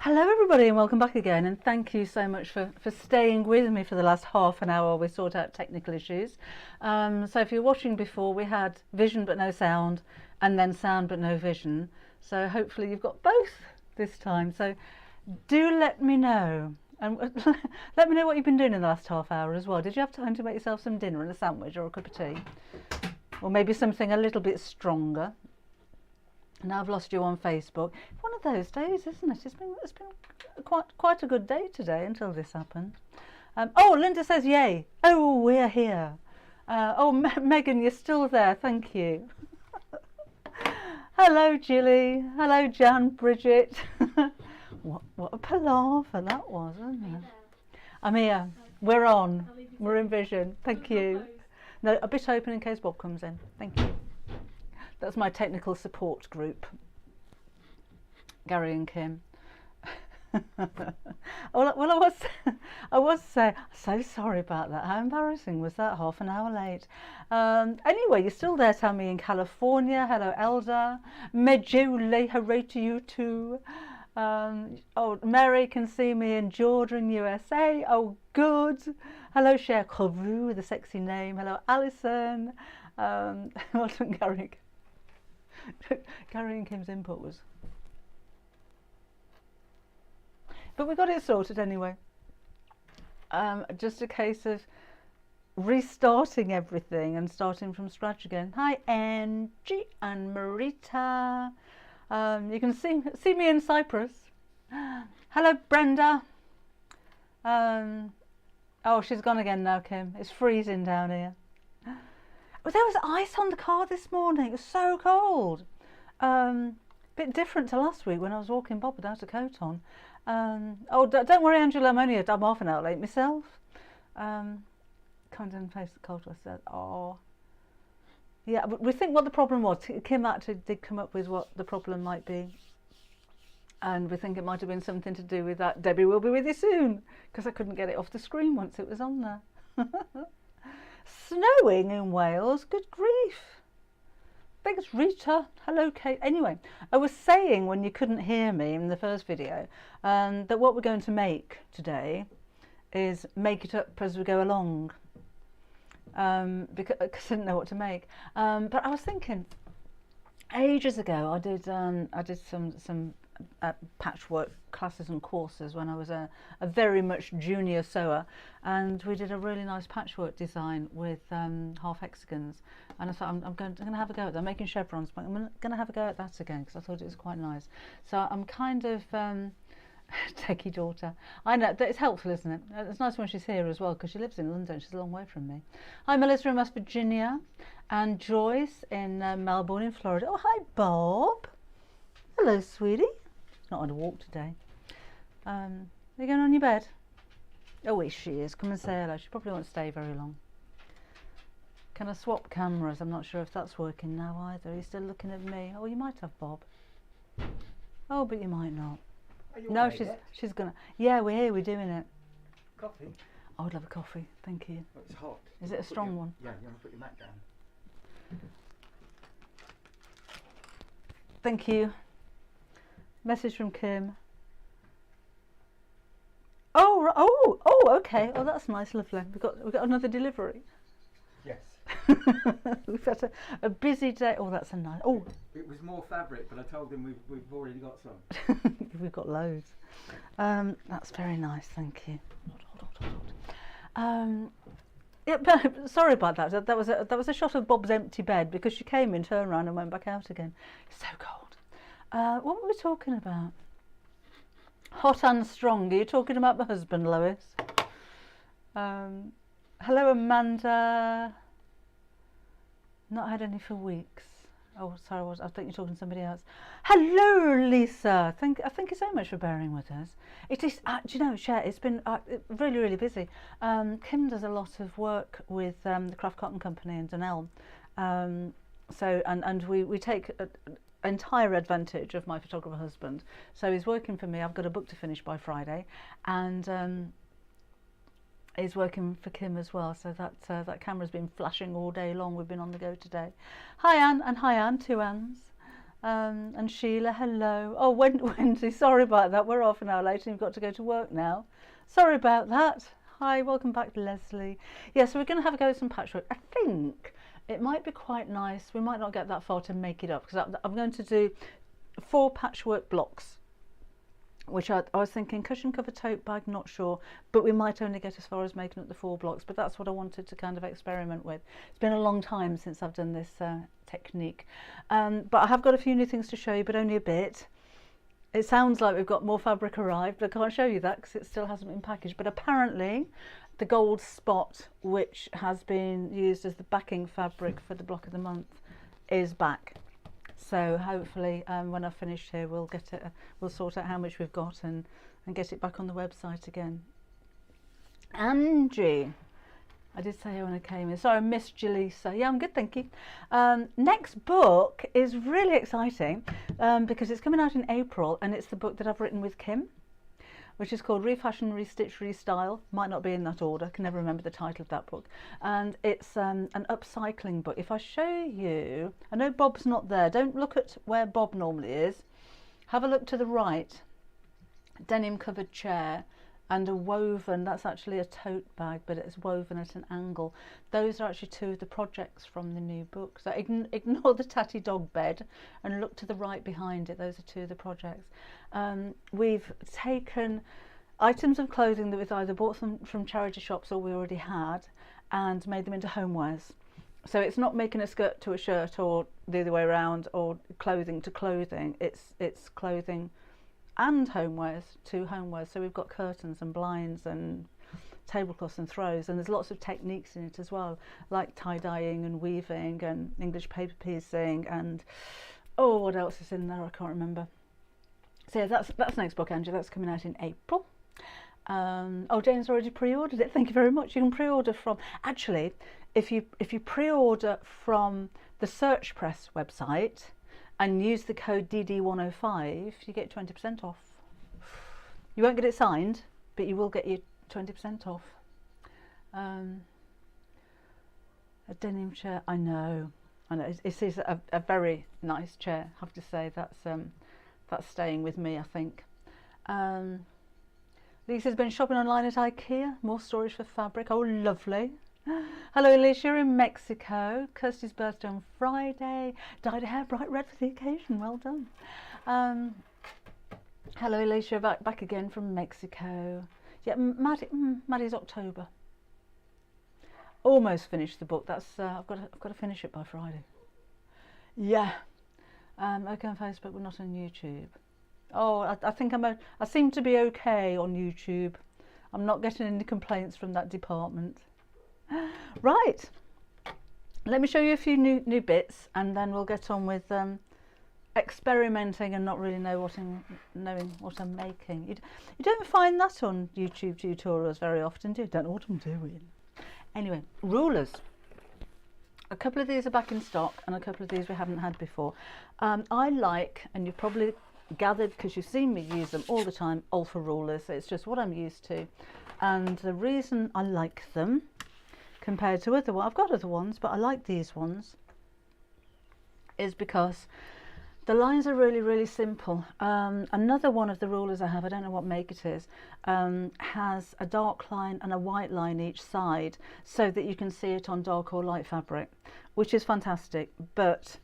Hello everybody and welcome back again, and thank you so much for staying with me for the last half an hour while we sort out technical issues. So if you're watching before, we had vision but no sound, and then sound but no vision. So hopefully you've got both this time. So do let me know, and let me know what you've been doing in the last half hour as well. Did you have time to make yourself some dinner and a sandwich or a cup of tea? Or maybe something a little bit stronger? Now I've lost you on Facebook. One of those days, isn't it? It's been quite a good day today until this happened. Oh, Linda says yay. Oh, we're here. Oh, Megan, you're still there. Thank you. Hello, Jilly. Hello, Jan, Bridget. What a palaver that was, wasn't it? I'm here. We're on. We're in vision. Thank you. No, a bit open in case Bob comes in. Thank you. That's my technical support group, Gary and Kim. Well, I was so sorry about that. How embarrassing was that? Half an hour late. Anyway, you're still there, Tammy in California. Hello, Elda. Medjuli, hooray to you too. Oh, Mary can see me in Jordan, USA. Oh, good. Hello, Cher Covu with a sexy name. Hello, Alison. Well done, Gary. Gary and Kim's input was, but we got it sorted anyway. Just a case of restarting everything and starting from scratch again. Hi Angie and Marita. You can see me in Cyprus. Hello Brenda. Oh, she's gone again now, Kim. It's freezing down here. Well, there was ice on the car this morning. It was so cold. Bit different to last week when I was walking Bob without a coat on. Oh, don't worry, Angela. I'm half an hour late myself. Kind of face the cold. I said, oh, yeah. But we think what the problem was. Kim actually did come up with what the problem might be, and we think it might have been something to do with that. Debbie will be with you soon, because I couldn't get it off the screen once it was on there. Snowing in Wales, good grief. Thanks Rita. Hello Kate. Anyway, I was saying when you couldn't hear me in the first video that what we're going to make today is make it up as we go along, because I didn't know what to make. But I was thinking ages ago I did some patchwork classes and courses when I was a very much junior sewer, and we did a really nice patchwork design with half hexagons, and I thought I'm going to have a go at that. I'm making chevrons, but I'm going to have a go at that again because I thought it was quite nice. So I'm kind of techie daughter. I know that it's helpful, isn't it? It's nice when she's here as well because she lives in London. She's a long way from me. Hi Melissa in West Virginia, and Joyce in Melbourne in Florida. Oh hi Bob. Hello sweetie. Not on a walk today. Are you going on your bed? Oh, yes, she is. Come and say hello. She probably won't stay very long. Can I swap cameras? I'm not sure if that's working now either. Are you still looking at me? Oh, you might have Bob. Oh, but you might not. No, she's gonna. Yeah, we're here. We're doing it. Coffee? I would love a coffee. Thank you. Oh, it's hot. Is it a strong one? Yeah, you want to put your mat down. Thank you. Message from Kim. Oh, okay. Oh, that's nice, lovely. We've got another delivery. Yes. We've had a busy day. Oh, that's a nice. Oh, it was more fabric, but I told him we've already got some. we've got loads. That's very nice. Thank you. Hold. Yeah, but sorry about that. That was a shot of Bob's empty bed because she came in, turned around, and went back out again. It's so cold. What were we talking about? Hot and strong. Are you talking about my husband, Lois? Hello, Amanda. Not had any for weeks. Oh, sorry, I think you're talking to somebody else. Hello, Lisa. Thank you so much for bearing with us. It is, do you know, Cher, it's been really, really busy. Kim does a lot of work with the Craft Cotton Company in Dunelm. So, and we take entire advantage of my photographer husband. So he's working for me. I've got a book to finish by Friday, and he's working for Kim as well. So that camera's been flashing all day long. We've been on the go today. Hi Anne, and hi Anne, two Annes. And Sheila, hello. Oh, Wendy, sorry about that. We're half an hour late and you've got to go to work now. Sorry about that. Hi, welcome back, Leslie. Yeah, so we're going to have a go at some patchwork. I think it might be quite nice. We might not get that far to make it up because I'm going to do 4 patchwork blocks, which I was thinking cushion cover tote bag, not sure, but we might only get as far as making up the 4 blocks, but that's what I wanted to kind of experiment with. It's been a long time since I've done this technique, but I have got a few new things to show you, but only a bit. It sounds like we've got more fabric arrived, but I can't show you that because it still hasn't been packaged. But apparently the gold spot, which has been used as the backing fabric for the block of the month, is back. So hopefully when I've finished here we'll get it, we'll sort out how much we've got and get it back on the website again. Angie, I did say when I came in. Sorry, I missed Jaleesa. Yeah, I'm good, thank you. Next book is really exciting because it's coming out in April, and it's the book that I've written with Kim, which is called Refashion, Restitch, Restyle. Might not be in that order, can never remember the title of that book. And it's an upcycling book. If I show you, I know Bob's not there. Don't look at where Bob normally is. Have a look to the right. Denim covered chair and a woven, that's actually a tote bag, but it's woven at an angle. Those are actually 2 of the projects from the new book. So ignore the tatty dog bed and look to the right behind it. Those are 2 of the projects. We've taken items of clothing that we've either bought from charity shops or we already had and made them into homewares. So it's not making a skirt to a shirt or the other way around, or clothing to clothing. It's clothing and homewares to homewares. So we've got curtains and blinds and tablecloths and throws, and there's lots of techniques in it as well, like tie-dyeing and weaving and English paper piecing and oh, what else is in there? I can't remember. So yeah, that's next book, Angie. That's coming out in April. Oh, Jane's already pre-ordered it. Thank you very much. You can pre-order from, actually, if you pre-order from the Search Press website and use the code DD105, you get 20% off. You won't get it signed, but you will get your 20% off. A denim chair, I know. It is a very nice chair, I have to say. That's staying with me, I think. Lisa's been shopping online at IKEA. More storage for fabric. Oh, lovely. Hello, Alicia, you're in Mexico. Kirsty's birthday on Friday. Dyed her hair bright red for the occasion. Well done. Hello, Alicia, back again from Mexico. Yeah, Maddie's October. Almost finished the book. That's I've got to finish it by Friday. Yeah. Okay on Facebook, but not on YouTube. Oh, I think I seem to be okay on YouTube. I'm not getting any complaints from that department. Right, let me show you a few new bits, and then we'll get on with experimenting and not really knowing what I'm making. You don't find that on YouTube tutorials very often, do you? Don't know what I'm doing. Anyway, rulers. A couple of these are back in stock, and a couple of these we haven't had before. I like, and you've probably gathered because you've seen me use them all the time, Alpha rulers. It's just what I'm used to, and the reason I like them compared to other ones, I've got other ones, but I like these ones, is because the lines are really, really simple. Another one of the rulers I have, I don't know what make it is, has a dark line and a white line each side so that you can see it on dark or light fabric, which is fantastic. But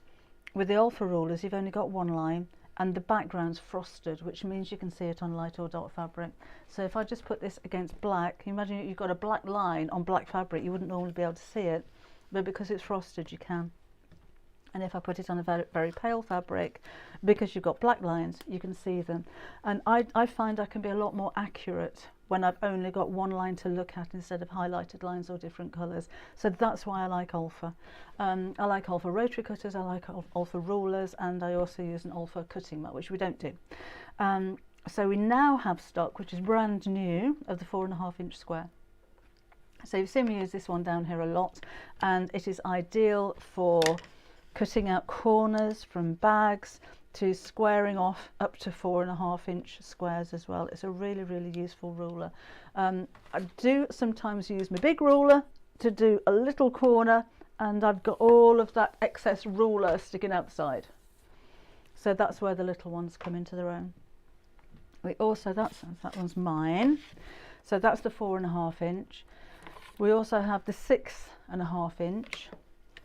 with the Alpha rulers, you've only got one line, and the background's frosted, which means you can see it on light or dark fabric. So if I just put this against black, imagine you've got a black line on black fabric, you wouldn't normally be able to see it, but because it's frosted you can. And if I put it on a very, very pale fabric, because you've got black lines, you can see them. And I find I can be a lot more accurate when I've only got one line to look at instead of highlighted lines or different colours. So that's why I like Alpha. I like Alpha rotary cutters, I like Alpha rulers, and I also use an Alpha cutting mat, which we don't do. So we now have stock, which is brand new, of the 4.5-inch square. So you've seen me use this one down here a lot, and it is ideal for cutting out corners from bags to squaring off up to 4.5-inch squares as well. It's a really, really useful ruler. I do sometimes use my big ruler to do a little corner, and I've got all of that excess ruler sticking outside. So that's where the little ones come into their own. We also, that one's mine. So that's the 4.5 inch. We also have the 6.5 inch.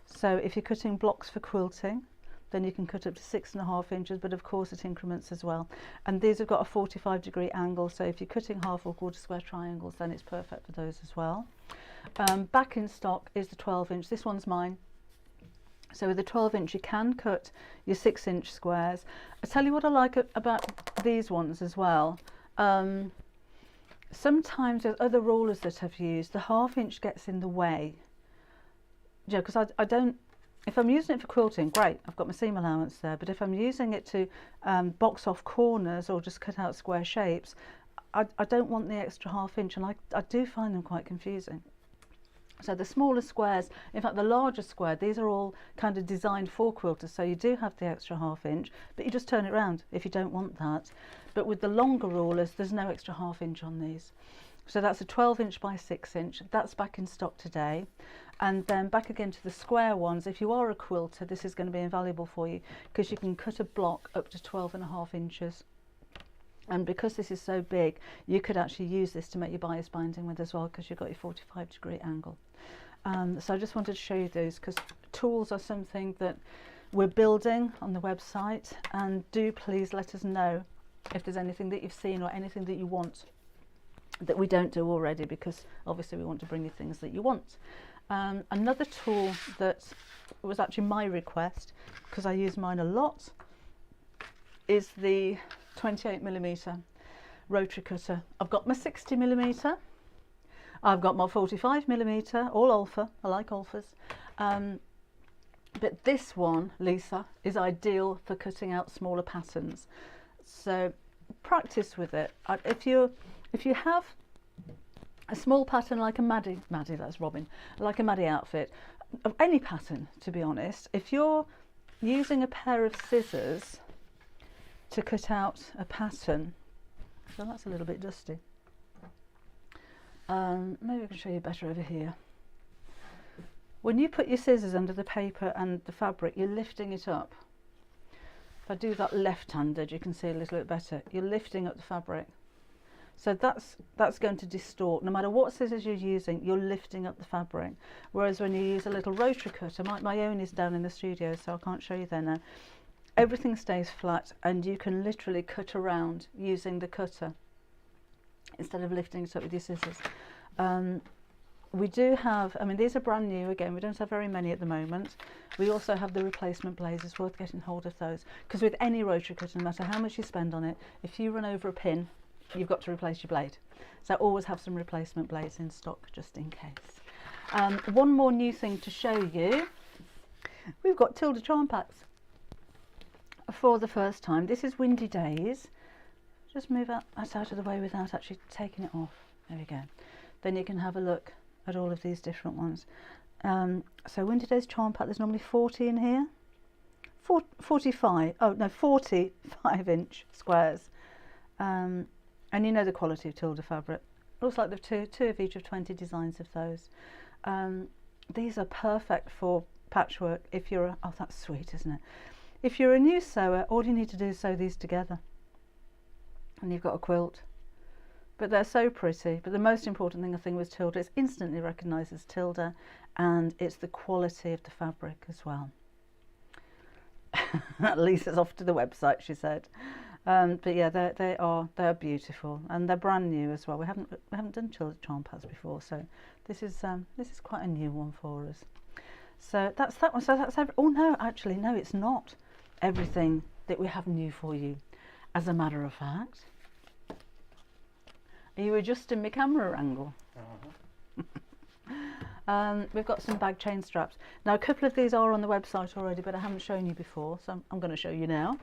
So if you're cutting blocks for quilting, then you can cut up to 6.5 inches, but of course at increments as well. And these have got a 45-degree angle, so if you're cutting half or quarter square triangles, then it's perfect for those as well. Back in stock is the 12 inch. This one's mine. So with the 12 inch you can cut your 6 inch squares. I tell you what I like about these ones as well. Sometimes there's other rulers that I've used, the 1/2 inch gets in the way. Yeah, because I don't, if I'm using it for quilting, great, I've got my seam allowance there, but if I'm using it to box off corners or just cut out square shapes, I don't want the extra 1/2 inch, and I do find them quite confusing. So the smaller squares, in fact the larger square, these are all kind of designed for quilters, so you do have the extra 1/2 inch, but you just turn it around if you don't want that. But with the longer rulers, there's no extra 1/2 inch on these. So that's a 12 inch by 6 inch, that's back in stock today. And then back again to the square ones, if you are a quilter, this is going to be invaluable for you, because you can cut a block up to 12.5 inches. And because this is so big, you could actually use this to make your bias binding with as well, because you've got your 45-degree angle. So I just wanted to show you those, because tools are something that we're building on the website, and do please let us know if there's anything that you've seen or anything that you want that we don't do already, because obviously we want to bring you things that you want. Another tool that was actually my request, because I use mine a lot, is the 28mm rotary cutter. I've got my 60mm, I've got my 45mm, all alpha, I like alphas, but this one, Lisa, is ideal for cutting out smaller patterns. So practice with it. If you have a small pattern like a Maddie, that's Robin, like a Maddie outfit, of any pattern to be honest, if you're using a pair of scissors to cut out a pattern, so that's a little bit dusty. Maybe I can show you better over here. When you put your scissors under the paper and the fabric, you're lifting it up. If I do that left-handed, you can see a little bit better. You're lifting up the fabric. So that's going to distort. No matter what scissors you're using, you're lifting up the fabric. Whereas when you use a little rotary cutter, my own is down in the studio, so I can't show you there now. Everything stays flat, and you can literally cut around using the cutter instead of lifting it up with your scissors. We do have, I mean, these are brand new again, we don't have very many at the moment. We also have the replacement blades. It's worth getting hold of those, because with any rotary cutter, no matter how much you spend on it, if you run over a pin, you've got to replace your blade. So always have some replacement blades in stock just in case. One more new thing to show you, we've got Tilda charm packs for the first time. This is Windy Days. Just move that out of the way without actually taking it off. There we go. Then you can have a look at all of these different ones. So Windy Days charm pack, there's normally 40 in here. 45, oh no, 45 inch squares. And you know the quality of Tilda fabric. Looks like they've two of each of 20 designs of those. These are perfect for patchwork if you're a, oh that's sweet, isn't it? If you're a new sewer, all you need to do is sew these together and you've got a quilt. But they're so pretty. But the most important thing I think was Tilda. It's instantly recognised as Tilda, and it's the quality of the fabric as well. Lisa's off to the website, she said. But yeah, they are beautiful, and they're brand new as well. We haven't done Tilda charm pads before, so this is quite a new one for us. So that's that one. So that's oh no, actually no, it's not everything that we have new for you. As a matter of fact, are you adjusting my camera angle? We've got some bag chain straps. Now a couple of these are on the website already, but I haven't shown you before, so I'm going to show you now.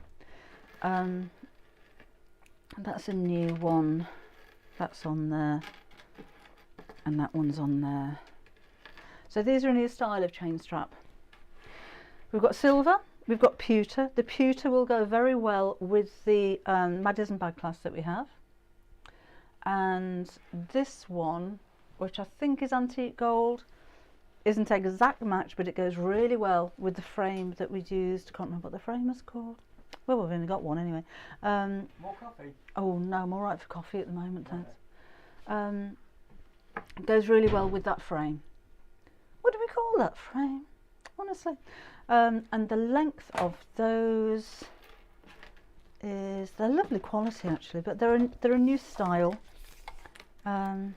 That's a new one, that's on there, and that one's on there. So these are a new style of chain strap. We've got silver, we've got pewter. The pewter will go very well with the Madison bag clasp that we have. And this one, which I think is antique gold, isn't an exact match, but it goes really well with the frame that we used. I can't remember what the frame is called. Well, we've only got one anyway. More coffee? Oh no, I'm all right for coffee at the moment, thanks. It goes really well with that frame. What do we call that frame? Honestly. And the length of those is, they're lovely quality actually, but they're a new style. Hold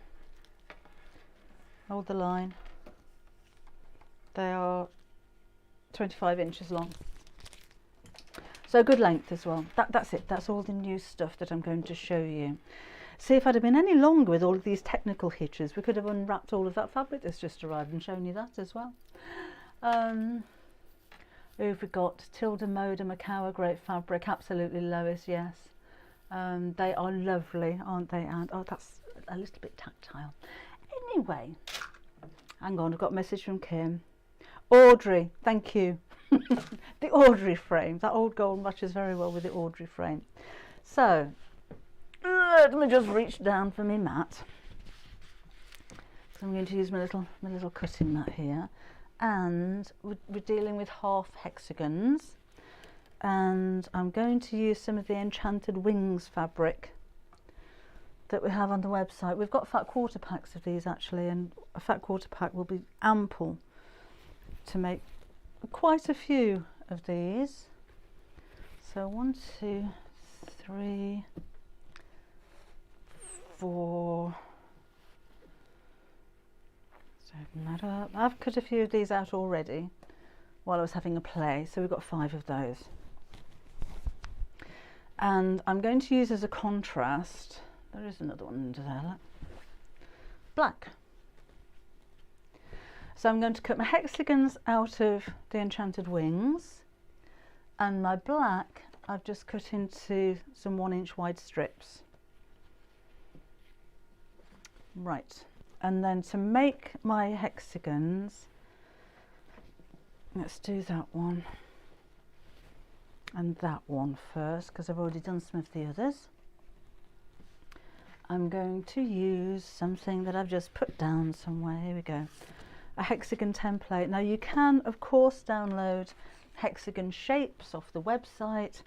the line. They are 25 inches long. So good length as well. That's it. That's all the new stuff that I'm going to show you. See, if I'd have been any longer with all of these technical hitches, we could have unwrapped all of that fabric that's just arrived and shown you that as well. Who've we got? Tilda Moda Macawa, great fabric. Absolutely, Lois, yes. They are lovely, aren't they? And oh, that's a little bit tactile. Anyway, hang on, I've got a message from Kim. Audrey, thank you. The Audrey frame, that old gold matches very well with the Audrey frame. So let me just reach down for my mat. So I'm going to use my little cutting mat here, and we're dealing with half hexagons, and I'm going to use some of the Enchanted Wings fabric that we have on the website. We've got fat quarter packs of these actually, and a fat quarter pack will be ample to make quite a few of these. So 1, 2, 3, 4. So open that up. I've cut a few of these out already while I was having a play, so we've got 5 of those. And I'm going to use as a contrast, there is another one under there, look, black. So I'm going to cut my hexagons out of the Enchanted Wings, and my black I've just cut into some 1-inch wide strips. Right, and then to make my hexagons, let's do that one and that one first, because I've already done some of the others. I'm going to use something that I've just put down somewhere. Here we go. A hexagon template. Now you can of course download hexagon shapes off the website.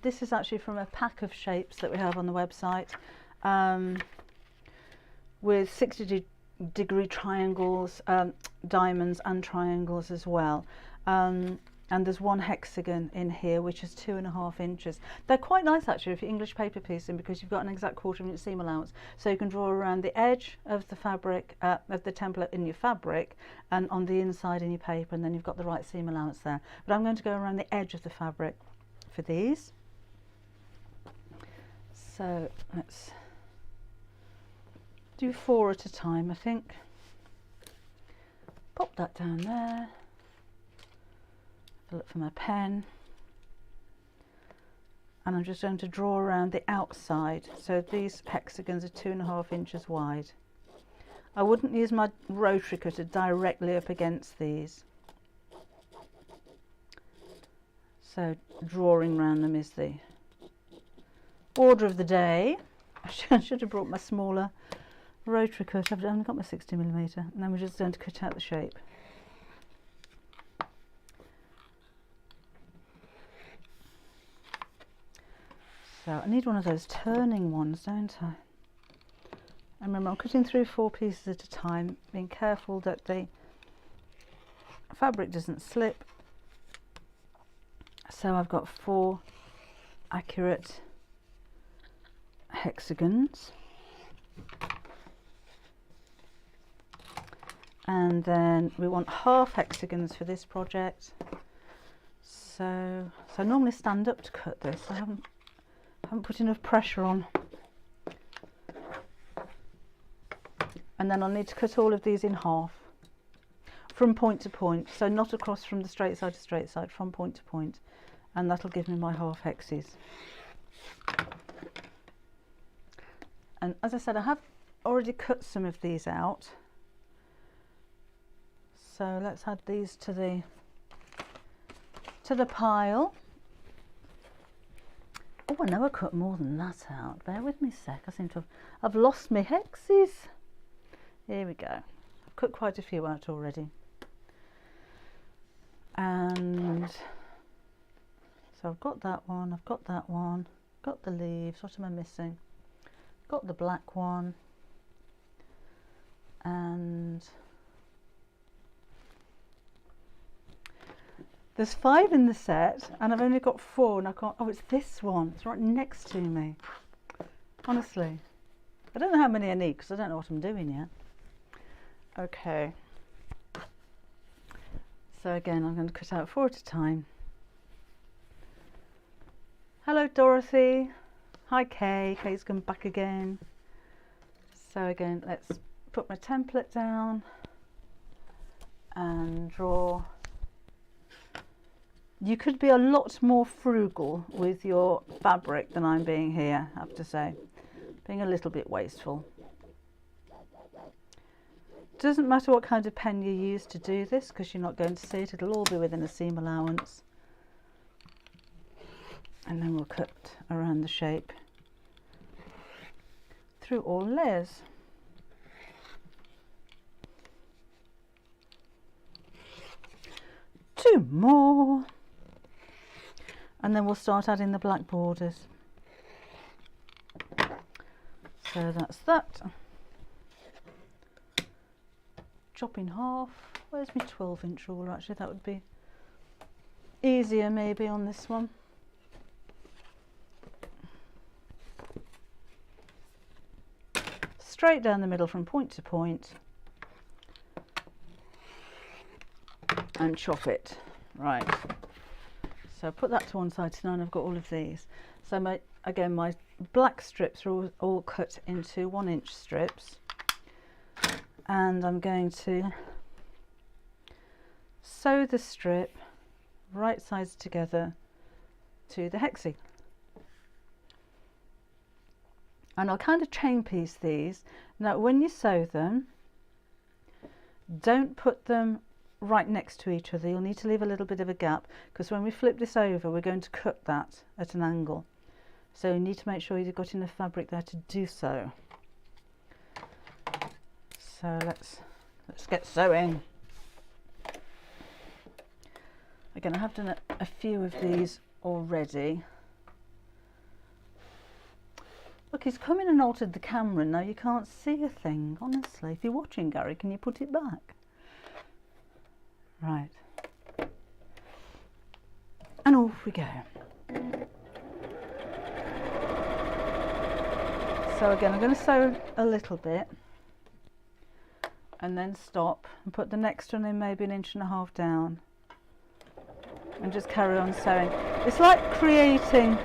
This is actually from a pack of shapes that we have on the website, with 60-degree triangles, diamonds and triangles as well. And there's one hexagon in here which is 2.5 inches. They're quite nice actually if you're English paper piecing, because you've got an exact 1/4 inch seam allowance, so you can draw around the edge of the fabric, of the template in your fabric, and on the inside in your paper, and then you've got the right seam allowance there. But I'm going to go around the edge of the fabric for these. So let's do 4 at a time, I think. Pop that down there. Look for my pen, and I'm just going to draw around the outside. So these hexagons are 2.5 inches wide. I wouldn't use my rotary cutter directly up against these. So drawing around them is the order of the day. I should have brought my smaller rotary cutter. I've only got my 60mm, and then we're just going to cut out the shape. So I need one of those turning ones, don't I? And remember, I'm cutting through 4 pieces at a time, being careful that the fabric doesn't slip. So I've got 4 accurate hexagons. And then we want half hexagons for this project. So I normally stand up to cut this. I haven't put enough pressure on. And then I'll need to cut all of these in half from point to point, so not across from the straight side to straight side, from point to point, and that'll give me my half hexes. And as I said, I have already cut some of these out, so let's add these to the pile. Oh, I know I cut more than that out. Bear with me a sec. I seem to I've lost my hexes. Here we go. I've cut quite a few out already. And so So I've got that one, I've got that one, got the leaves. What am I missing? Got the black one, and there's 5 in the set, and I've only got 4, and I can't. Oh, it's this one. It's right next to me. Honestly, I don't know how many I need because I don't know what I'm doing yet. Okay. So again, I'm going to cut out 4 at a time. Hello, Dorothy. Hi, Kay. Kay's come back again. So again, let's put my template down and draw. You could be a lot more frugal with your fabric than I'm being here, I have to say. Being a little bit wasteful. Doesn't matter what kind of pen you use to do this because you're not going to see it. It'll all be within a seam allowance. And then we'll cut around the shape through all layers. Two more. And then we'll start adding the black borders. So that's that. Chop in half. Where's my 12-inch ruler? Actually, that would be easier maybe on this one. Straight down the middle from point to point and chop it. Right. So put that to one side. So now I've got all of these. So my black strips are all cut into 1-inch strips, and I'm going to sew the strip right sides together to the hexy. And I'll kind of chain piece these. Now when you sew them, don't put them right next to each other. You'll need to leave a little bit of a gap because when we flip this over we're going to cut that at an angle. So you need to make sure you've got enough fabric there to do so. So let's get sewing. Again, I have done a few of these already. Look, he's come in and altered the camera. Now you can't see a thing, honestly. If you're watching, Gary, can you put it back? Right. And off we go. So again, I'm going to sew a little bit and then stop and put the next one in maybe 1.5 inches down and just carry on sewing. It's like creating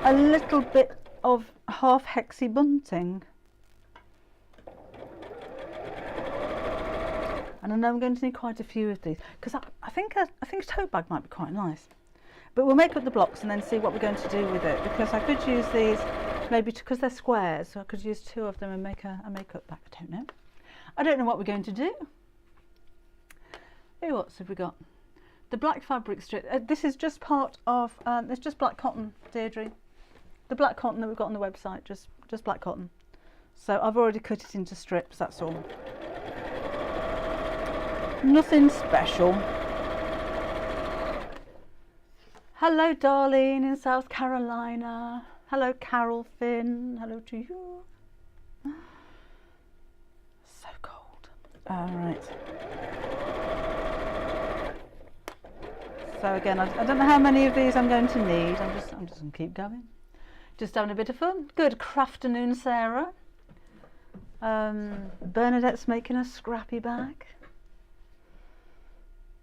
a little bit of half hexy bunting. And I know I'm going to need quite a few of these because I think a tote bag might be quite nice. But we'll make up the blocks and then see what we're going to do with it, because I could use these maybe because they're squares, so I could use 2 of them and make a makeup bag. I don't know. I don't know what we're going to do. Hey, what have we got? The black fabric strip. This is just part of. It's just black cotton, Deirdre. The black cotton that we've got on the website, just black cotton. So I've already cut it into strips. That's all. Nothing special. Hello, Darlene in South Carolina. Hello, Carol Finn. Hello to you. So cold. All right. So again, I don't know how many of these I'm going to need. I'm just going to keep going. Just having a bit of fun. Good crafternoon, Sarah. Bernadette's making a scrappy bag.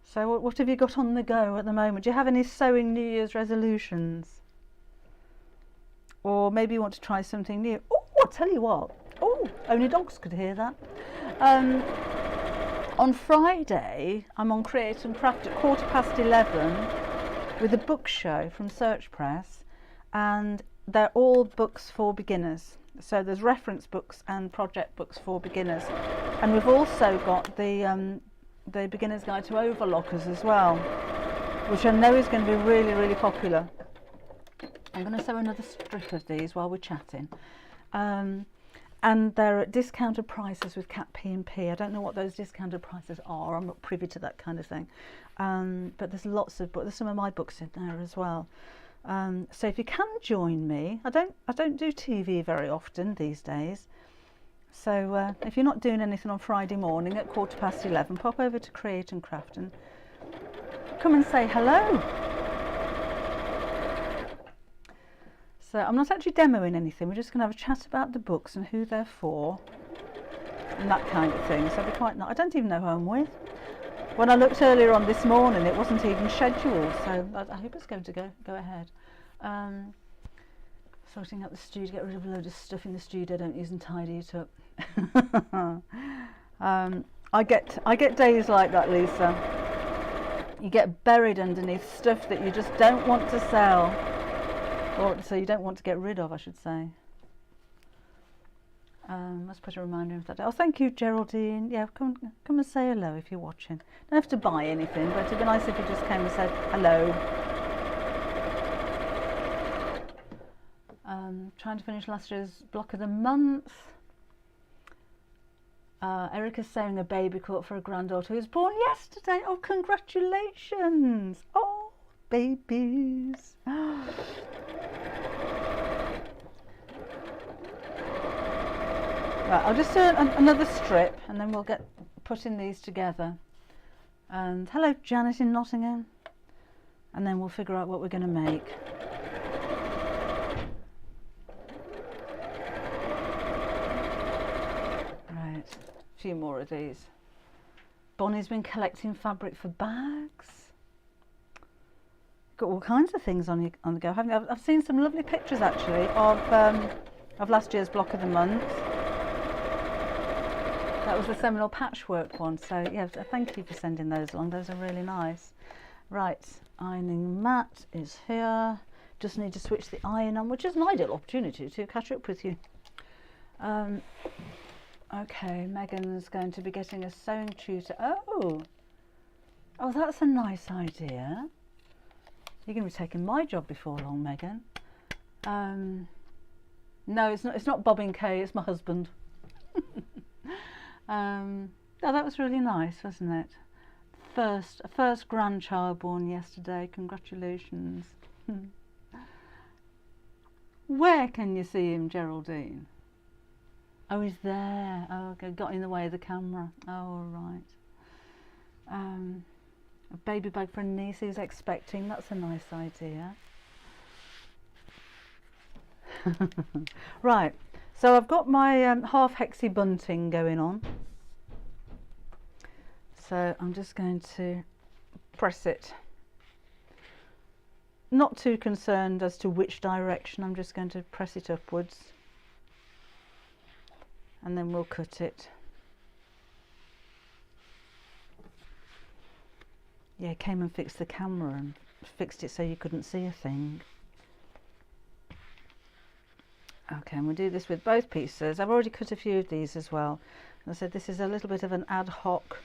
So what have you got on the go at the moment? Do you have any sewing New Year's resolutions? Or maybe you want to try something new? Oh, I'll tell you what. Oh, only dogs could hear that. On Friday, I'm on Create and Craft at 11:15 with a book show from Search Press, and they're all books for beginners. So there's reference books and project books for beginners, and we've also got the Beginner's Guide to Overlockers as well, which I know is going to be really, really popular. I'm going to sew another strip of these while we're chatting. And and they're at discounted prices with Cat P&P. I don't know what those discounted prices are. I'm not privy to that kind of thing. But there's lots of books. There's some of my books in there as well. So if you can join me, I don't do TV very often these days. So if you're not doing anything on Friday morning at 11:15, pop over to Create and Craft and come and say hello. So I'm not actually demoing anything, we're just going to have a chat about the books and who they're for and that kind of thing. So it'll be quite nice. I don't even know who I'm with. When I looked earlier on this morning, it wasn't even scheduled, so I hope it's going to go ahead. Sorting out the studio, get rid of a load of stuff in the studio, don't use and tidy it up. I get days like that, Lisa. You get buried underneath stuff that you just don't want to sell. Or so you don't want to get rid of, I should say. Let's put a reminder of that. Oh, thank you, Geraldine. Yeah, come and say hello if you're watching. Don't have to buy anything, but it'd be nice if you just came and said hello. Trying to finish last year's block of the month. Erica's sewing a baby quilt for a granddaughter who was born yesterday. Oh, congratulations! Oh, babies. Right, I'll just do another strip and then we'll get putting these together. And hello, Janet in Nottingham. And then we'll figure out what we're going to make. Right, a few more of these. Bonnie's been collecting fabric for bags. Got all kinds of things on the go, haven't you? I've seen some lovely pictures actually of last year's block of the month. That was the seminal patchwork one, so yeah, thank you for sending those along. Those are really nice. Right, ironing mat is here. Just need to switch the iron on, which is an ideal opportunity to catch up with you. Okay, Megan's going to be getting a sewing tutor. Oh, that's a nice idea. You're going to be taking my job before long, Megan. No, it's not Bobbing Kay, it's my husband. Oh, that was really nice, wasn't it? First grandchild born yesterday. Congratulations. Where can you see him, Geraldine? Oh, he's there. Oh, okay. Got in the way of the camera. Oh, all right. A baby bag for a niece who's expecting. That's a nice idea. Right. So I've got my half hexy bunting going on. So I'm just going to press it. Not too concerned as to which direction, I'm just going to press it upwards. And then we'll cut it. Yeah, came and fixed the camera and fixed it so you couldn't see a thing. Okay, and we'll do this with both pieces. I've already cut a few of these as well. As I said, this is a little bit of an ad hoc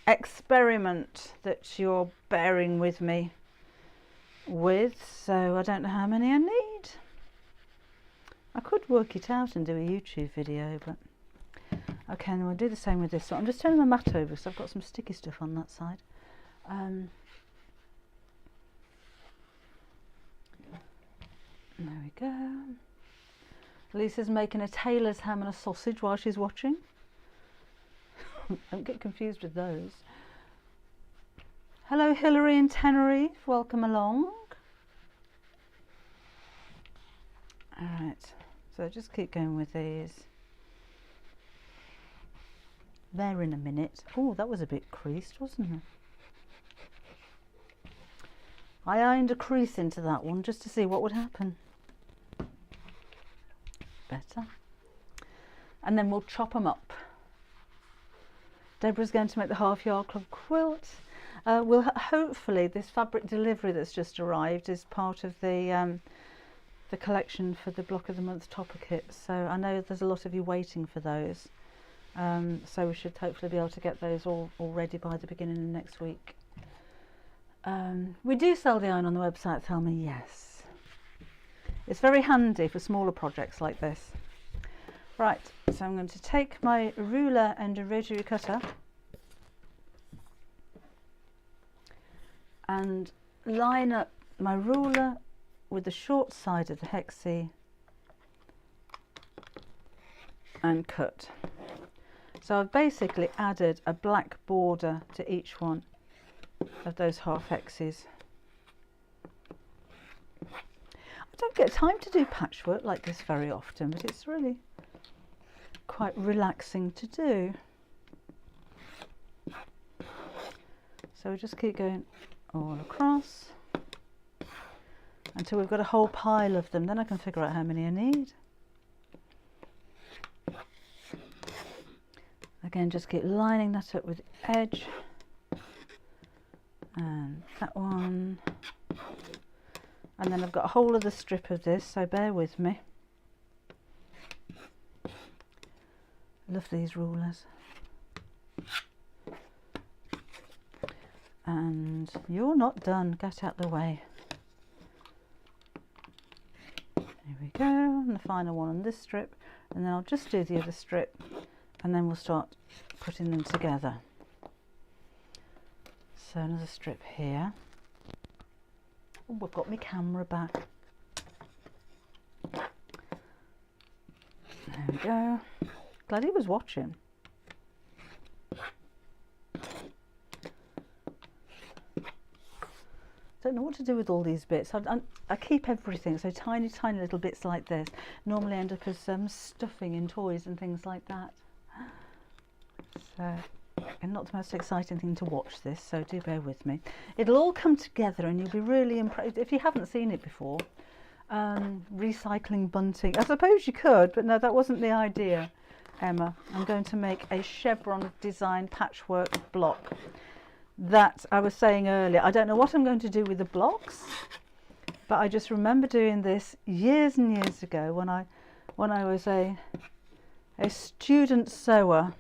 experiment that you're bearing with me with, so I don't know how many I need. I could work it out and do a YouTube video, but okay, and we'll do the same with this one. I'm just turning my mat over so I've got some sticky stuff on that side. There we go. Lisa's making a tailor's ham and a sausage while she's watching. Don't get confused with those. Hello Hilary in Tenerife, welcome along. Alright, so just keep going with these. There in a minute. Oh, that was a bit creased, wasn't it? I ironed a crease into that one just to see what would happen. Better. And then we'll chop them up. Deborah's going to make the half yard club quilt. Hopefully this fabric delivery that's just arrived is part of the collection for the block of the month topper kit. So I know there's a lot of you waiting for those. So we should hopefully be able to get those all ready by the beginning of next week. We do sell the iron on the website, Thelma, yes. It's very handy for smaller projects like this. Right, so I'm going to take my ruler and a rotary cutter and line up my ruler with the short side of the hexy and cut. So I've basically added a black border to each one of those half hexes. I don't get time to do patchwork like this very often, but it's really quite relaxing to do. So we just keep going all across until we've got a whole pile of them. Then I can figure out how many I need. Again, just keep lining that up with the edge. And that one. And then I've got a whole other strip of this, so bear with me. Love these rulers. And you're not done, get out the way. There we go, and the final one on this strip, and then I'll just do the other strip, and then we'll start putting them together. So another strip here. Oh, I've got my camera back. There we go. Glad he was watching. Don't know what to do with all these bits. I keep everything, so tiny little bits like this normally end up as stuffing in toys and things like that. So, and not the most exciting thing to watch this, so do bear with me. It'll all come together and you'll be really impressed. If you haven't seen it before, recycling bunting. I suppose you could, but no, that wasn't the idea, Emma. I'm going to make a chevron design patchwork block. That I was saying earlier, I don't know what I'm going to do with the blocks, but I just remember doing this years and years ago when I was a student sewer,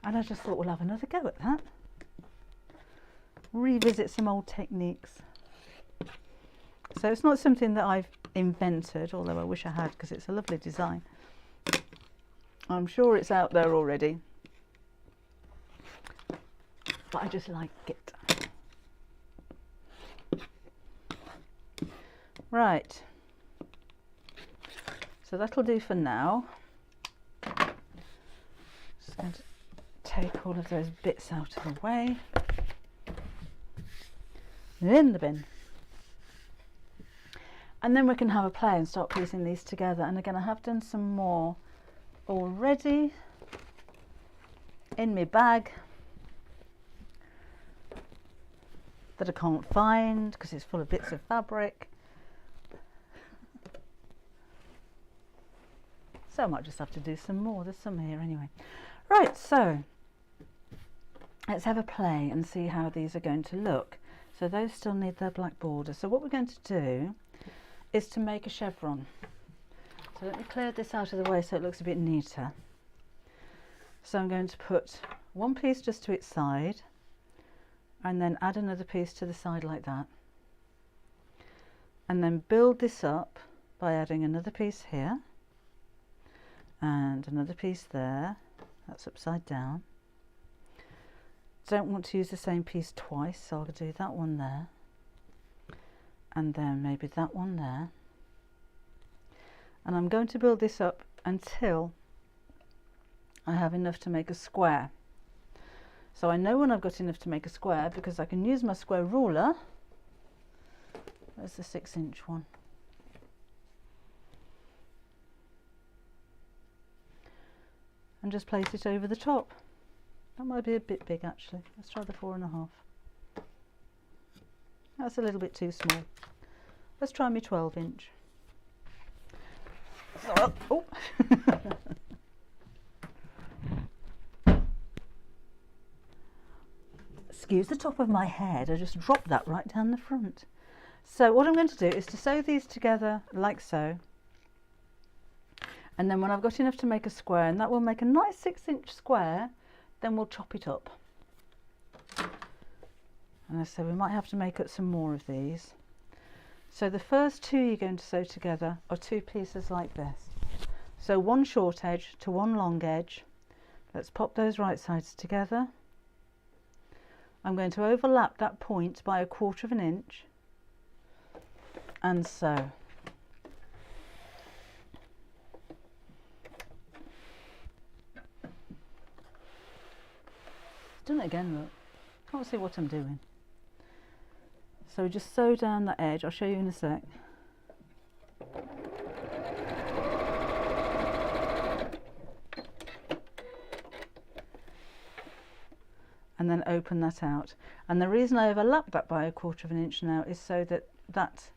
and I just thought we'll have another go at that, revisit some old techniques. So it's not something that I've invented, although I wish I had, because it's a lovely design. I'm sure it's out there already, but I just like it. Right, so that'll do for now. Just going to take all of those bits out of the way, in the bin, and then we can have a play and start piecing these together. And again, I have done some more already in my bag that I can't find because it's full of bits of fabric. So I might just have to do some more. There's some here anyway. Right, so let's have a play and see how these are going to look. So those still need their black border. So what we're going to do is to make a chevron. So let me clear this out of the way so it looks a bit neater. So I'm going to put one piece just to its side, and then add another piece to the side like that, and then build this up by adding another piece here and another piece there. That's upside down. Don't want to use the same piece twice, so I'll do that one there, and then maybe that one there, and I'm going to build this up until I have enough to make a square. So I know when I've got enough to make a square because I can use my square ruler. Where's the 6-inch one? And just place it over the top. That might be a bit big actually. Let's try the 4.5. That's a little bit too small. Let's try my 12-inch. Oh. Excuse the top of my head, I just dropped that right down the front. So what I'm going to do is to sew these together like so, and then when I've got enough to make a square, and that will make a nice 6-inch square, then we'll chop it up. And so we might have to make up some more of these. So the first two you're going to sew together are two pieces like this. So one short edge to one long edge. Let's pop those right sides together. I'm going to overlap that point by 1/4 of an inch and sew. Done it again, look. Can't see what I'm doing. So just sew down that edge. I'll show you in a sec. And then open that out. And the reason I overlap that by 1/4 of an inch now is so that that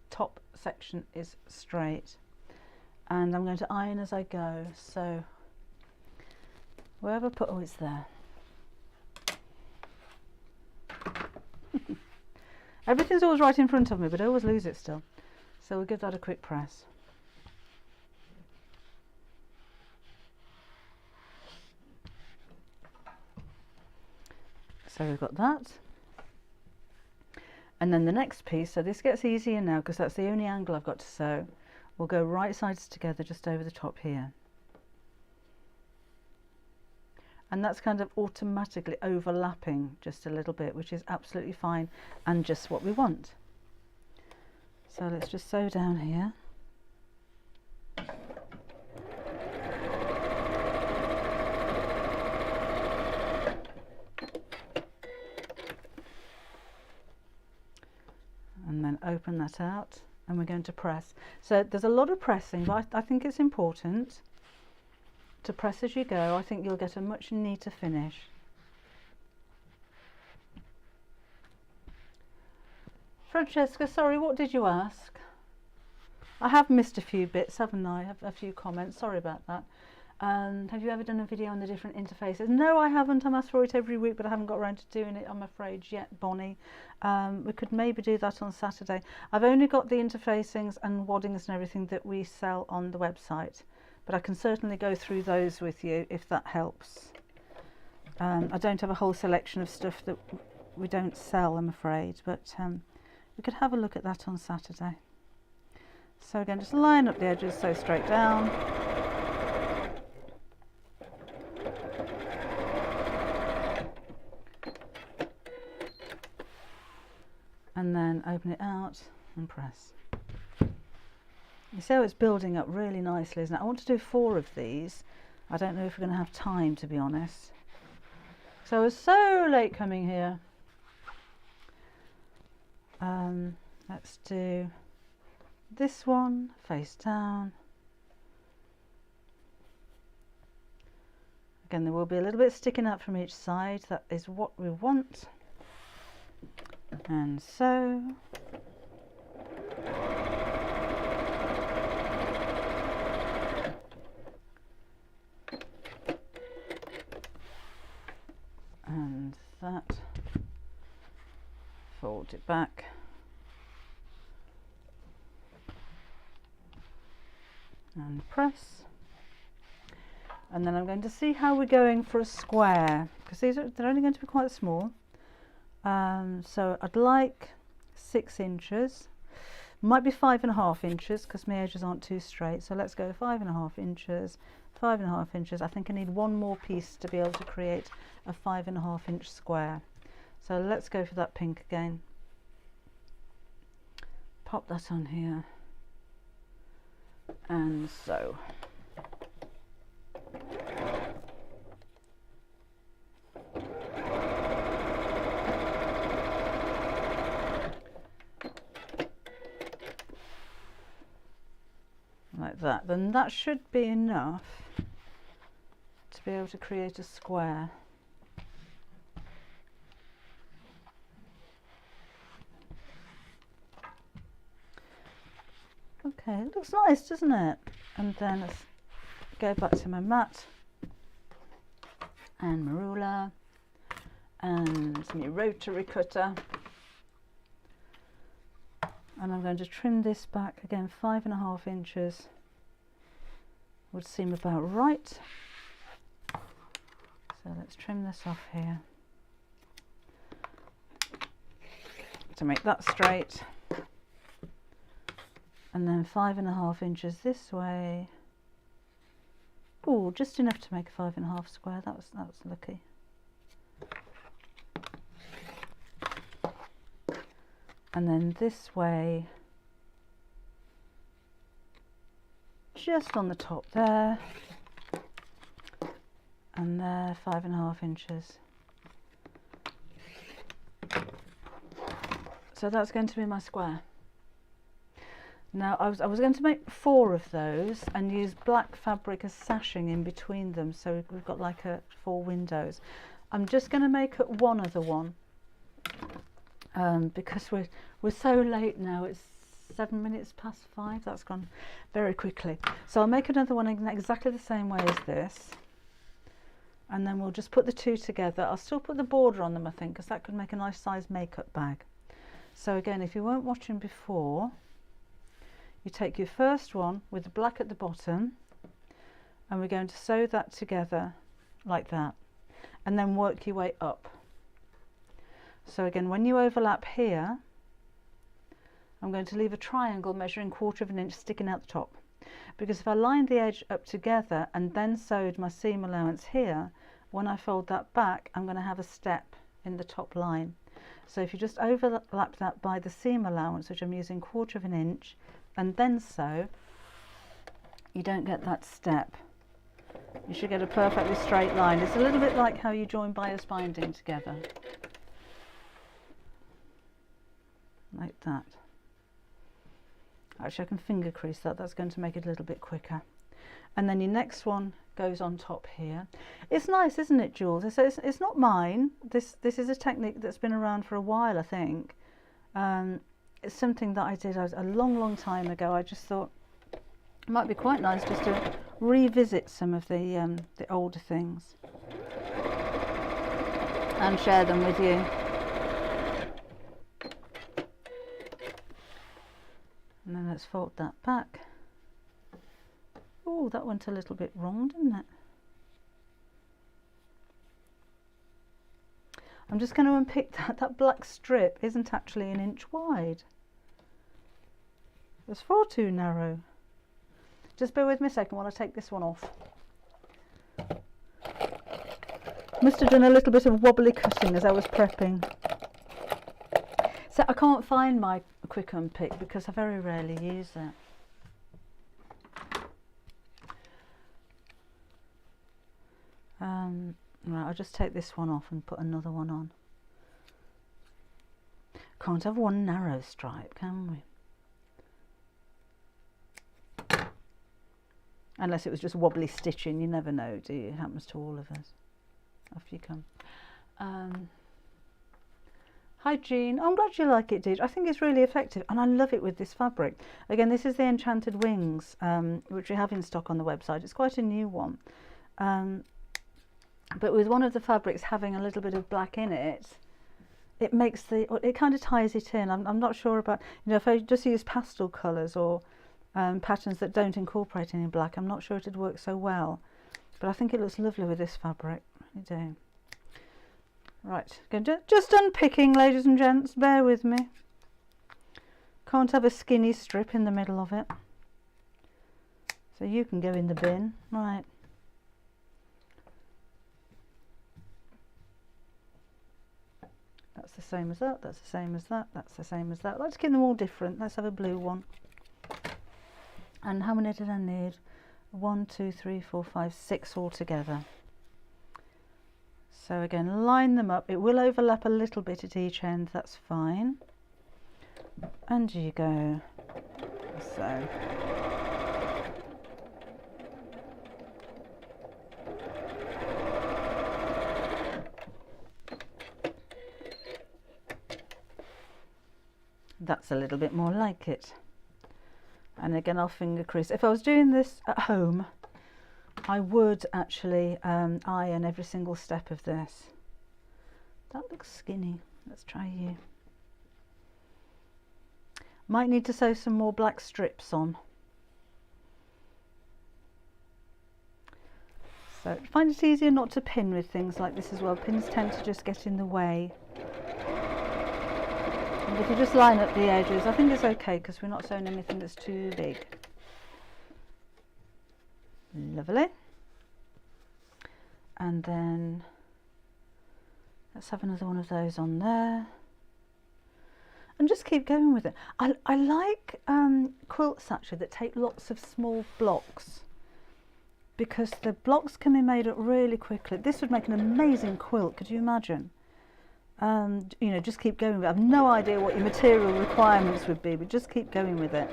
top section is straight. And I'm going to iron as I go. So wherever I put, oh, it's there. Everything's always right in front of me, but I always lose it still. So we'll give that a quick press. So we've got that. And then the next piece, so this gets easier now because that's the only angle I've got to sew. We'll go right sides together just over the top here. And that's kind of automatically overlapping just a little bit, which is absolutely fine and just what we want. So let's just sew down here. And then open that out and we're going to press. So there's a lot of pressing, but I think it's important to press as you go. I think you'll get a much neater finish. Francesca, sorry, what did you ask? I have missed a few bits, haven't I? A few comments, sorry about that. And have you ever done a video on the different interfaces? No, I haven't. I'm asked for it every week, but I haven't got around to doing it, I'm afraid, yet, Bonnie. We could maybe do that on Saturday. I've only got the interfacings and waddings and everything that we sell on the website, but I can certainly go through those with you if that helps. I don't have a whole selection of stuff that we don't sell, I'm afraid, but we could have a look at that on Saturday. So again, just line up the edges, sew straight down. And then open it out and press. You see how it's building up really nicely, isn't it? I want to do 4 of these. I don't know if we're going to have time, to be honest. So I was so late coming here. Let's do this one face down. Again, there will be a little bit sticking out from each side. That is what we want. And so and that, fold it back and press, and then I'm going to see how we're going for a square, because they're only going to be quite small. So I'd like 6 inches, might be 5.5 inches because my edges aren't too straight, so let's go 5.5 inches, 5.5 inches. I think I need one more piece to be able to create a 5.5 inch square, so let's go for that pink again. Pop that on here and sew. Like that, then that should be enough to be able to create a square. Okay, it looks nice, doesn't it? And then let's go back to my mat and my ruler and my rotary cutter. And I'm going to trim this back again, 5.5 inches would seem about right. So let's trim this off here to make that straight, and then 5.5 inches this way Oh, just enough to make a 5.5 square. That was lucky. And then this way, just on the top there, and there, 5.5 inches. So that's going to be my square. Now I was going to make 4 of those and use black fabric as sashing in between them, so we've got like 4 windows. I'm just going to make up one other one because we're so late now. It's 7 minutes past 5. That's gone very quickly. So I'll make another one in exactly the same way as this, and then we'll just put the 2 together. I'll still put the border on them, I think, because that could make a nice size makeup bag. So again, if you weren't watching before, you take your first one with the black at the bottom, and we're going to sew that together like that, and then work your way up. So again, when you overlap here, I'm going to leave a triangle measuring 1/4 inch sticking out the top, because if I lined the edge up together and then sewed my seam allowance here, when I fold that back, I'm going to have a step in the top line. So if you just overlap that by the seam allowance, which I'm using 1/4 inch, and then sew, you don't get that step. You should get a perfectly straight line. It's a little bit like how you join bias binding together, like that. Actually, I can finger crease that. That's going to make it a little bit quicker. And then your next one goes on top here. It's nice, isn't it, Jules? It's not mine. This is a technique that's been around for a while, I think. It's something that I did a long time ago. I just thought it might be quite nice just to revisit some of the older things and share them with you. And then let's fold that back. Oh, that went a little bit wrong, didn't it? I'm just going to unpick that black strip isn't actually 1 inch wide. It's far too narrow. Just bear with me a second while I take this one off. Must have done a little bit of wobbly cutting as I was prepping. So I can't find my quick unpick because I very rarely use it. Right, I'll just take this one off and put another one on. Can't have one narrow stripe, can we? Unless it was just wobbly stitching, you never know, do you? It happens to all of us. Off you come. Hi Jean, I'm glad you like it, Deidre. I think it's really effective and I love it with this fabric. Again, this is the Enchanted Wings, which we have in stock on the website. It's quite a new one. But with one of the fabrics having a little bit of black in it, it makes it kind of ties it in. I'm not sure about, if I just use pastel colours or patterns that don't incorporate any black, I'm not sure it'd work so well. But I think it looks lovely with this fabric. I do. Right, just unpicking, ladies and gents, bear with me. Can't have a skinny strip in the middle of it. So you can go in the bin, right. That's the same as that, that's the same as that, that's the same as that. Let's keep them all different. Let's have a blue one. And how many did I need? 1, 2, 3, 4, 5, 6 all together. So again, line them up. It will overlap a little bit at each end, that's fine. And you go. So. That's a little bit more like it. And again, I'll finger crease. If I was doing this at home, I would actually iron every single step of this. That looks skinny. Let's try you. Might need to sew some more black strips on. So I find it easier not to pin with things like this as well. Pins tend to just get in the way. And if you just line up the edges, I think it's okay because we're not sewing anything that's too big. Lovely. And then let's have another one of those on there. And just keep going with it. I like quilts actually that take lots of small blocks, because the blocks can be made up really quickly. This would make an amazing quilt, could you imagine? And you know, just keep going with it. I have no idea what your material requirements would be, but just keep going with it.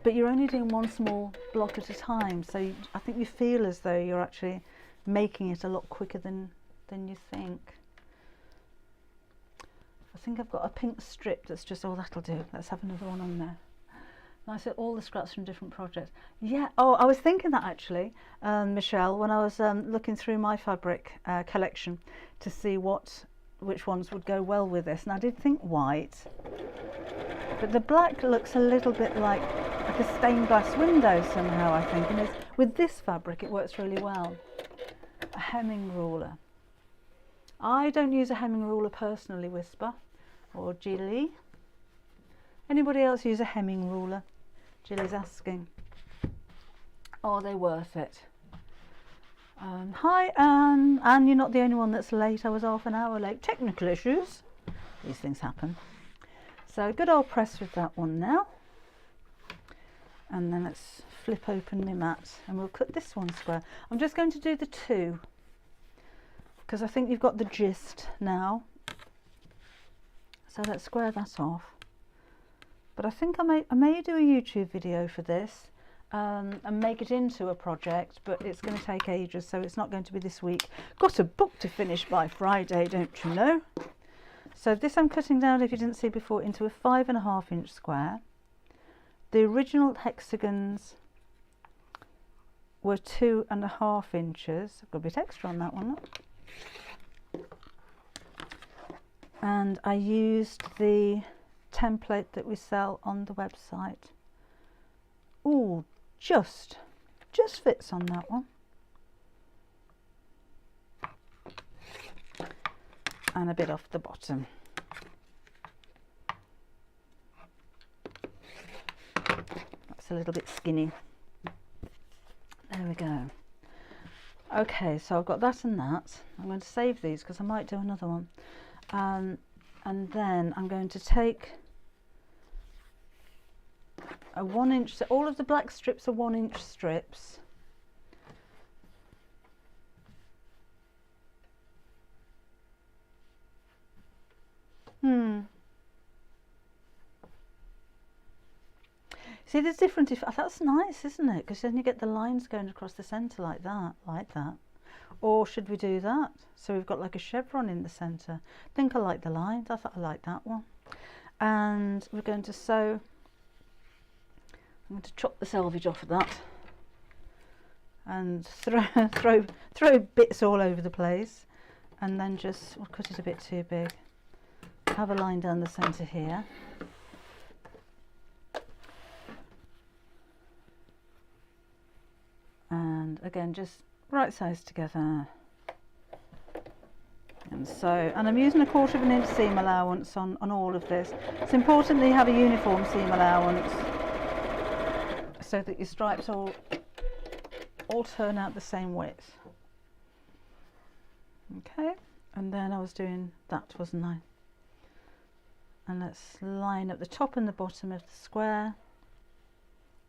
But you're only doing one small block at a time, so I think you feel as though you're actually making it a lot quicker than you think. I think I've got a pink strip that's just, oh, that'll do. Let's have another one on there. Nice, all the scraps from different projects. Yeah, oh, I was thinking that actually, Michelle, when I was looking through my fabric collection to see which ones would go well with this. And I did think white, but the black looks a little bit like a stained glass window somehow, I think. And with this fabric, it works really well. A hemming ruler. I don't use a hemming ruler personally, Whisper or Gilly. Anybody else use a hemming ruler? Gilly's asking. Are they worth it? Hi Anne. Anne, you're not the only one that's late. I was half an hour late. Technical issues. These things happen. So good old press with that one now. And then let's flip open my mat and we'll cut this one square. I'm just going to do the two, because I think you've got the gist now. So let's square that off. But I think I may do a YouTube video for this and make it into a project, but it's going to take ages, so it's not going to be this week. Got a book to finish by Friday, don't you know? So this I'm cutting down, if you didn't see before, into a 5.5 inch square. The original hexagons were 2.5 inches. I've got a bit extra on that one. Look. And I used the template that we sell on the website. Ooh, just fits on that one. And a bit off the bottom. That's a little bit skinny. There we go. Okay, so I've got that and that. I'm going to save these because I might do another one. And then I'm going to take a 1 inch, so all of the black strips are 1 inch strips. See, there's different, that's nice, isn't it? Because then you get the lines going across the centre like that, Or should we do that? So we've got like a chevron in the centre. I think I like the lines. I thought I liked that one. And we're going to sew. I'm going to chop the selvage off of that and throw bits all over the place, and then just, we'll cut it a bit too big. Have a line down the centre here. And again, just right sides together. And so, and I'm using a 1/4 inch seam allowance on all of this. It's important that you have a uniform seam allowance so that your stripes all turn out the same width. Okay, and then I was doing that, wasn't I? And let's line up the top and the bottom of the square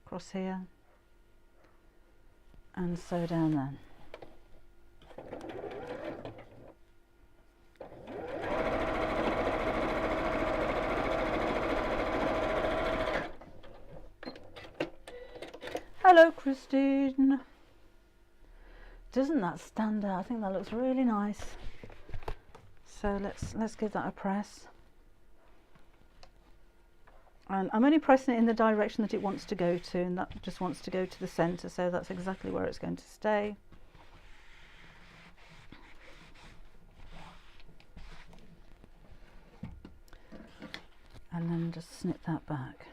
across here and sew down there. Hello Christine. Doesn't that stand out? I think that looks really nice. So let's give that a press. And I'm only pressing it in the direction that it wants to go to, and that just wants to go to the centre, so that's exactly where it's going to stay. And then just snip that back.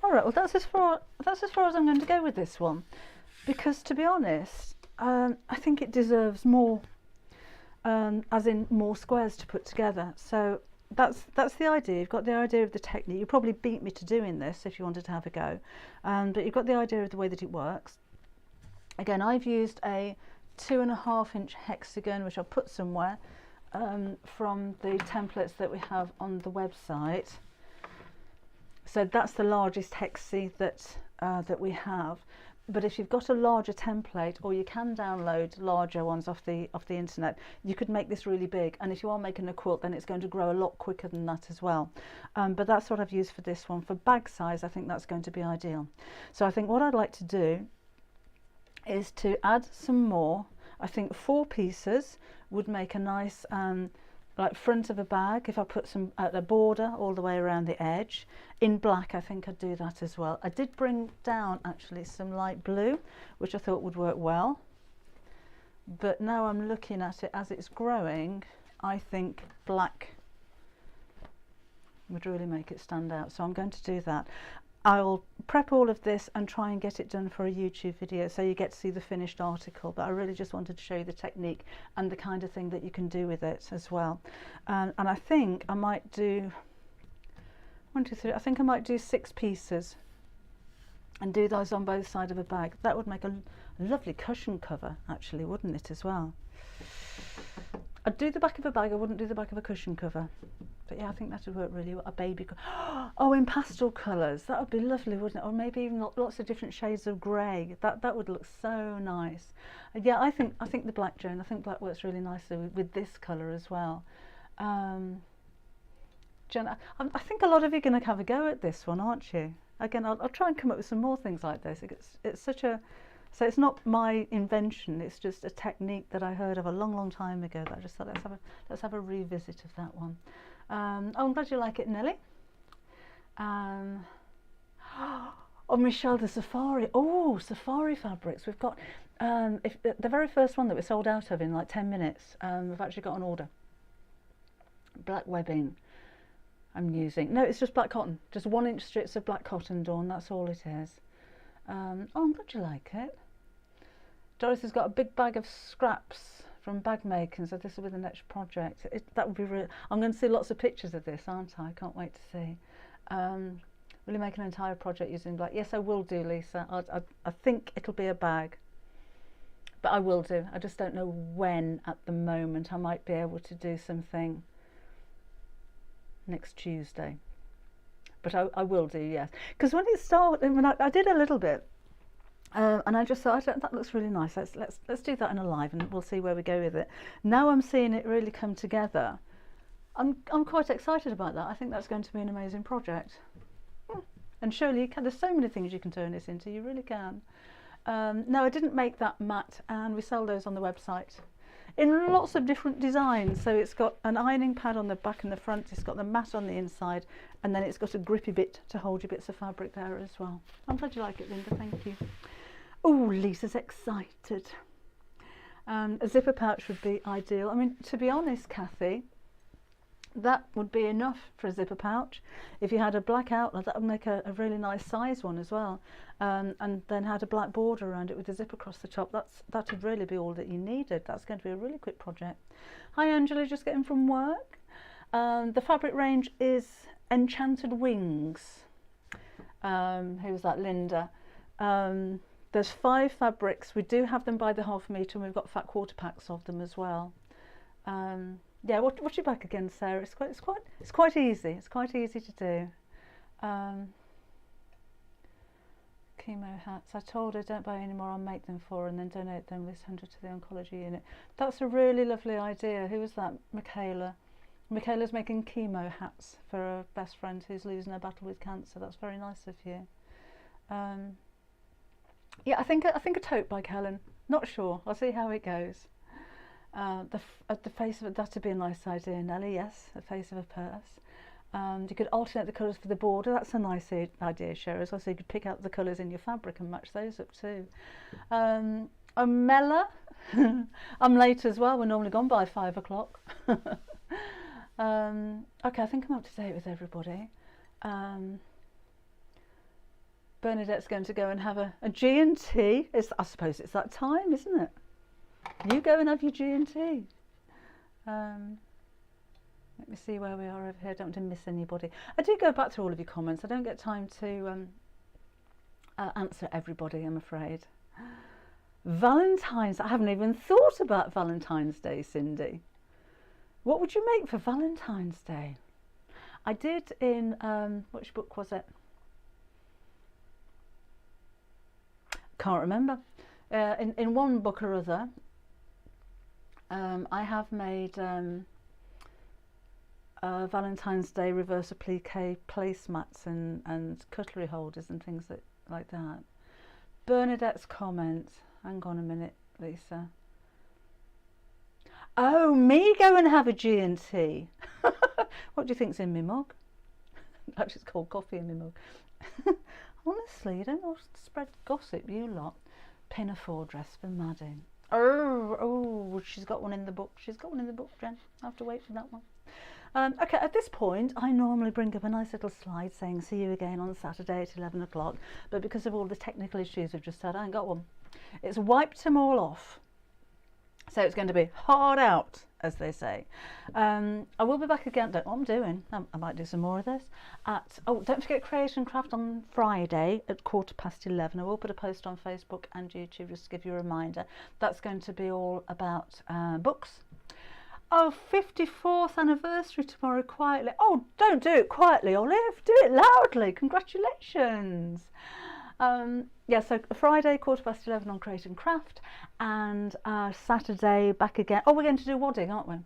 Alright, well that's as far as I'm going to go with this one, because to be honest, I think it deserves more, as in more squares to put together. So that's the idea. You've got the idea of the technique. You probably beat me to doing this if you wanted to have a go, but you've got the idea of the way that it works. Again, I've used a 2.5-inch hexagon, which I'll put somewhere, from the templates that we have on the website. So that's the largest Hexy that we have. But if you've got a larger template, or you can download larger ones off the internet, you could make this really big. And if you are making a quilt, then it's going to grow a lot quicker than that as well. But that's what I've used for this one. For bag size, I think that's going to be ideal. So I think what I'd like to do is to add some more. I think 4 pieces would make a nice like front of a bag. If I put some a border all the way around the edge in black, I think I'd do that as well. I did bring down actually some light blue, which I thought would work well, but now I'm looking at it as it's growing, I think black would really make it stand out, so I'm going to do that. I'll prep all of this and try and get it done for a YouTube video so you get to see the finished article, but I really just wanted to show you the technique and the kind of thing that you can do with it as well. And I think I might do 1, 2, 3, I think I might do 6 pieces and do those on both sides of a bag. That would make a lovely cushion cover actually, wouldn't it, as well? I'd do the back of a bag, I wouldn't do the back of a cushion cover. But yeah, I think that would work really well. A baby, oh, in pastel colours, that would be lovely, wouldn't it? Or maybe even lots of different shades of grey. That would look so nice. Yeah, I think the black, Joan. I think black works really nicely with this colour as well. Joan, I think a lot of you are going to have a go at this one, aren't you? Again, I'll try and come up with some more things like this. It's such a So it's not my invention, it's just a technique that I heard of a long time ago that I just thought let's have a revisit of that one. Oh, I'm glad you like it, Nelly. Oh, Michelle, the safari. Oh, safari fabrics. We've got the very first one that we sold out of in like 10 minutes. We've actually got an order. Black webbing I'm using. No, it's just black cotton. Just 1-inch strips of black cotton, Dawn. That's all it is. Oh, I'm glad you like it. Doris has got a big bag of scraps from bag making, so this will be the next project. That would be really. I'm going to see lots of pictures of this, aren't I? I can't wait to see. Will you make an entire project using black? Yes, I will do, Lisa. I think it'll be a bag, but I will do. I just don't know when at the moment. I might be able to do something next Tuesday, but I will do, yes. Because when it started, when I did a little bit, and I just thought, that looks really nice. Let's do that in a live, and we'll see where we go with it. Now I'm seeing it really come together. I'm quite excited about that. I think that's going to be an amazing project. And surely you can, there's so many things you can turn this into. You really can. No, I didn't make that mat, and we sell those on the website in lots of different designs. So it's got an ironing pad on the back and the front, it's got the mat on the inside, and then it's got a grippy bit to hold your bits of fabric there as well. I'm glad you like it, Linda, thank you. Oh, Lisa's excited. A zipper pouch would be ideal. I mean, to be honest, Kathy, that would be enough for a zipper pouch. If you had a black outlet, that would make a really nice size one as well, and then had a black border around it with a zip across the top. That would really be all that you needed. That's going to be a really quick project. Hi Angela, just getting from work. The fabric range is Enchanted Wings. Who was that? Linda. There's 5 fabrics. We do have them by the ½ metre, and we've got fat quarter packs of them as well. Yeah, what's your back again, Sarah? It's quite easy. It's quite easy to do. Chemo hats. I told her don't buy any more. I'll make them for her and then donate them this 100 to the oncology unit. That's a really lovely idea. Who was that? Michaela. Michaela's making chemo hats for her best friend who's losing her battle with cancer. That's very nice of you. Yeah, I think a tote bag, Helen. Not sure. I'll see how it goes. The face of it, that'd be a nice idea, Nelly. Yes, the face of a purse. You could alternate the colours for the border. That's a nice idea, Cheryl, as well. So you could pick out the colours in your fabric and match those up too. Mella, I'm late as well. We're normally gone by 5 o'clock. Okay, I think I'm up to date with everybody. Bernadette's going to go and have a G&T. I suppose it's that time, isn't it? You go and have your G&T. Let's Let me see where we are over here. I don't want to miss anybody. I do go back to all of your comments. I don't get time to answer everybody, I'm afraid. Valentine's. I haven't even thought about Valentine's Day, Cindy. What would you make for Valentine's Day? I did in, which book was it? Can't remember. In one book or other, I have made Valentine's Day reverse applique placemats and cutlery holders and things like that. Bernadette's comment. Hang on a minute, Lisa. Oh, me go and have a G&T. What do you think's in my mug? Actually, it's cold coffee in my mug. Honestly, you don't know how to spread gossip, you lot. Pinafore dress for Maddie. Oh, she's got one in the book. She's got one in the book, Jen. I have to wait for that one. Okay, at this point, I normally bring up a nice little slide saying see you again on Saturday at 11 o'clock. But because of all the technical issues I've just had, I ain't got one. It's wiped them all off. So it's going to be hard out, as they say. I will be back again. Don't know what I'm doing. I might do some more of this. Don't forget Create and Craft on Friday at 11:15. I will put a post on Facebook and YouTube just to give you a reminder. That's going to be all about books. Oh, 54th anniversary tomorrow, quietly. Oh, don't do it quietly, Olive. Do it loudly. Congratulations. Yeah, so Friday, 11:15 on Create and Craft, and Saturday back again. Oh, we're going to do wadding, aren't we?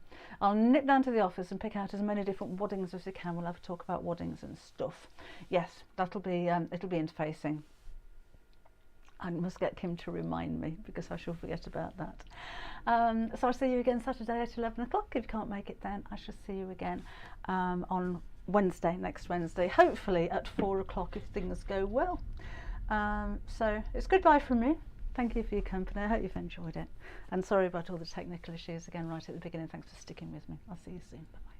I'll nip down to the office and pick out as many different waddings as we can. We'll have a talk about waddings and stuff. Yes, it'll be interfacing. I must get Kim to remind me because I shall forget about that. So I'll see you again Saturday at 11 o'clock. If you can't make it then, I shall see you again on Wednesday, next Wednesday, hopefully at 4 o'clock if things go well. So it's goodbye from me. Thank you for your company. I hope you've enjoyed it. And sorry about all the technical issues again right at the beginning. Thanks for sticking with me. I'll see you soon. Bye-bye.